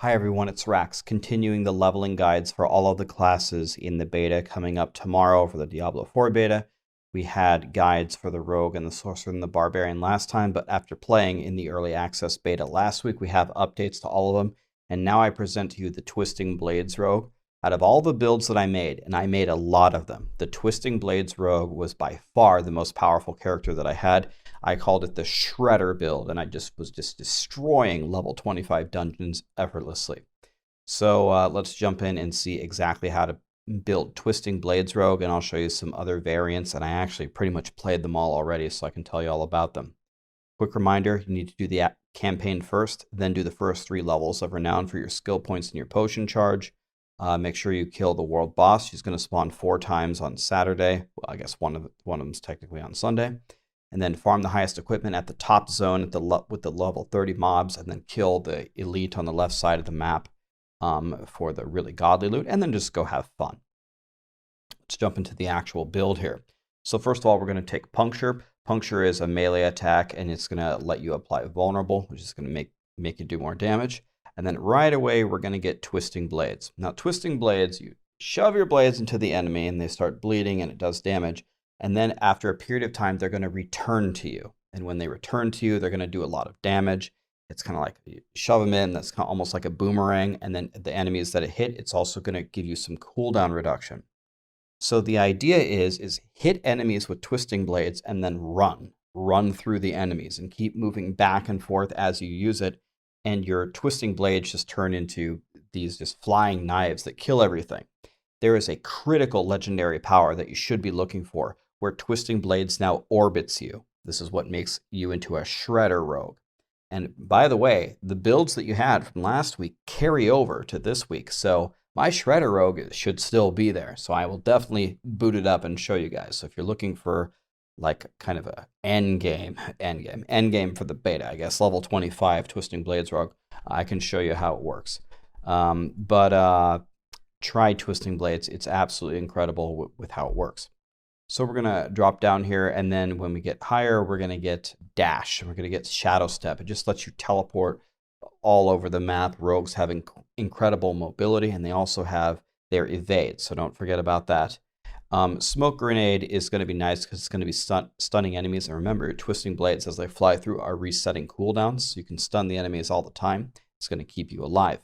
Hi everyone, it's Rax, continuing the leveling guides for all of the classes in the beta coming up tomorrow for the Diablo 4 beta. We had guides for the Rogue and the Sorcerer and the Barbarian last time, but after playing in the early access beta last week, we have updates to all of them. And now I present to you the Twisting Blades Rogue. Out of all the builds that I made, and I made a lot of them, the Twisting Blades Rogue was by far the most powerful character that I had. I called it the Shredder build, and I was just destroying level 25 dungeons effortlessly. So let's jump in and see exactly how to build Twisting Blades Rogue, and I'll show you some other variants, and I actually pretty much played them all already, so I can tell you all about them. Quick reminder, you need to do the campaign first, then do the first 3 levels of Renown for your skill points and your potion charge. Make sure you kill the world boss. She's going to spawn 4 times on Saturday. Well, I guess one of them is technically on Sunday. And then farm the highest equipment at the top zone with the level 30 mobs, and then kill the elite on the left side of the map for the really godly loot, and then just go have fun. Let's jump into the actual build here. So first of all, we're going to take Puncture. Puncture is a melee attack, and it's going to let you apply Vulnerable, which is going to make you do more damage. And then right away, we're going to get Twisting Blades. Now, Twisting Blades, you shove your blades into the enemy, and they start bleeding, and it does damage. And then after a period of time, they're going to return to you. And when they return to you, they're going to do a lot of damage. It's kind of like you shove them in. That's kind of almost like a boomerang. And then the enemies that it hit, it's also going to give you some cooldown reduction. So the idea is hit enemies with Twisting Blades and then run through the enemies and keep moving back and forth as you use it. And your Twisting Blades just turn into these just flying knives that kill everything. There is a critical legendary power that you should be looking for, where Twisting Blades now orbits you. This is what makes you into a Shredder Rogue. And by the way, the builds that you had from last week carry over to this week. So my Shredder Rogue should still be there. So I will definitely boot it up and show you guys. So if you're looking for like kind of a end game for the beta, I guess, level 25 Twisting Blades Rogue, I can show you how it works. Try Twisting Blades. It's absolutely incredible with how it works. So we're going to drop down here, and then when we get higher, we're going to get Dash, and we're going to get Shadow Step. It just lets you teleport all over the map. Rogues have incredible mobility, and they also have their Evade, so don't forget about that. Smoke Grenade is going to be nice because it's going to be stunning enemies. And remember, your Twisting Blades, as they fly through, are resetting cooldowns, so you can stun the enemies all the time. It's going to keep you alive.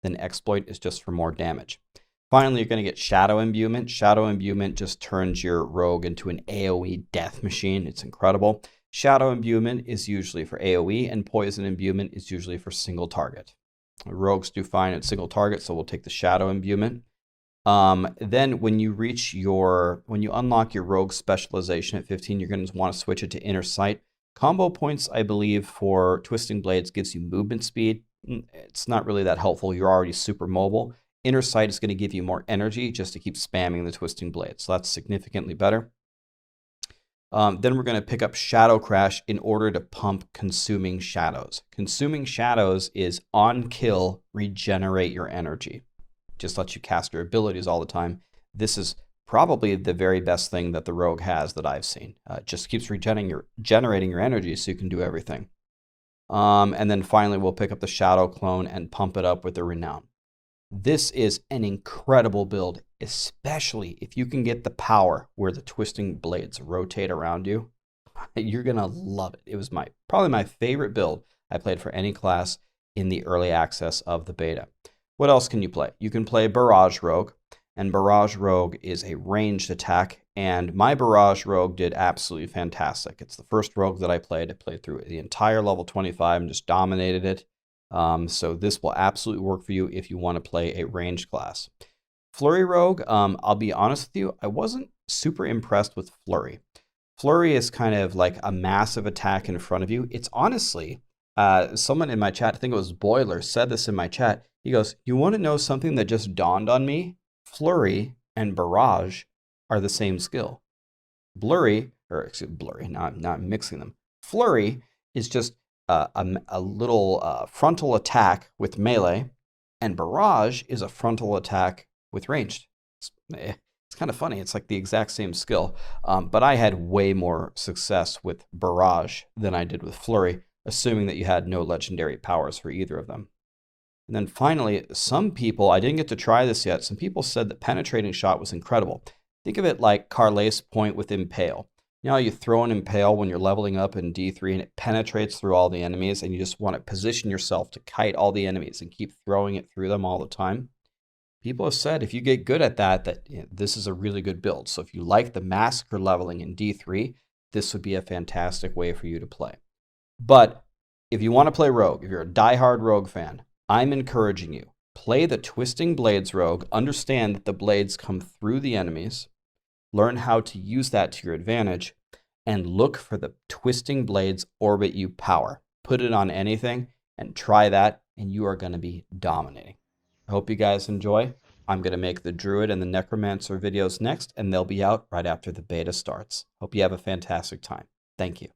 Then Exploit is just for more damage. Finally, you're going to get Shadow Imbuement. Shadow Imbuement just turns your rogue into an AoE death machine. It's incredible. Shadow Imbuement is usually for AoE, and Poison Imbuement is usually for single target. Rogues do fine at single target, so we'll take the Shadow Imbuement. Then when you unlock your rogue specialization at 15, you're going to want to switch it to Inner Sight. Combo points, I believe, for Twisting Blades gives you movement speed. It's not really that helpful. You're already super mobile. Inner Sight is going to give you more energy just to keep spamming the Twisting Blades. So that's significantly better. Then we're going to pick up Shadow Crash in order to pump Consuming Shadows. Consuming Shadows is on kill, regenerate your energy. Just lets you cast your abilities all the time. This is probably the very best thing that the Rogue has that I've seen. It just keeps generating your energy so you can do everything. And then finally, we'll pick up the Shadow Clone and pump it up with the Renown. This is an incredible build, especially if you can get the power where the Twisting Blades rotate around you. You're going to love it. It was probably my favorite build I played for any class in the early access of the beta. What else can you play? You can play Barrage Rogue, and Barrage Rogue is a ranged attack, and my Barrage Rogue did absolutely fantastic. It's the first rogue that I played. I played through the entire level 25 and just dominated it. So this will absolutely work for you if you want to play a ranged class. Flurry Rogue, I'll be honest with you, I wasn't super impressed with Flurry. Flurry is kind of like a massive attack in front of you. It's honestly, someone in my chat, I think it was Boiler, said this in my chat. He goes, you want to know something that just dawned on me? Flurry and Barrage are the same skill. Blurry, now I'm mixing them. Flurry is just a little frontal attack with melee, and Barrage is a frontal attack with ranged. It's kind of funny. It's like the exact same skill, but I had way more success with Barrage than I did with Flurry, assuming that you had no legendary powers for either of them. And then finally, some people, I didn't get to try this yet, some people said that Penetrating Shot was incredible. Think of it like Carlace Point with Impale. You know how you throw an Impale when you're leveling up in D3 and it penetrates through all the enemies and you just want to position yourself to kite all the enemies and keep throwing it through them all the time? People have said if you get good at that, you know, this is a really good build. So if you like the Massacre leveling in D3, this would be a fantastic way for you to play. But if you want to play Rogue, if you're a diehard Rogue fan, I'm encouraging you, play the Twisting Blades Rogue, understand that the blades come through the enemies, learn how to use that to your advantage, and look for the Twisting Blades Orbit You power. Put it on anything and try that, and you are going to be dominating. I hope you guys enjoy. I'm going to make the Druid and the Necromancer videos next, and they'll be out right after the beta starts. Hope you have a fantastic time. Thank you.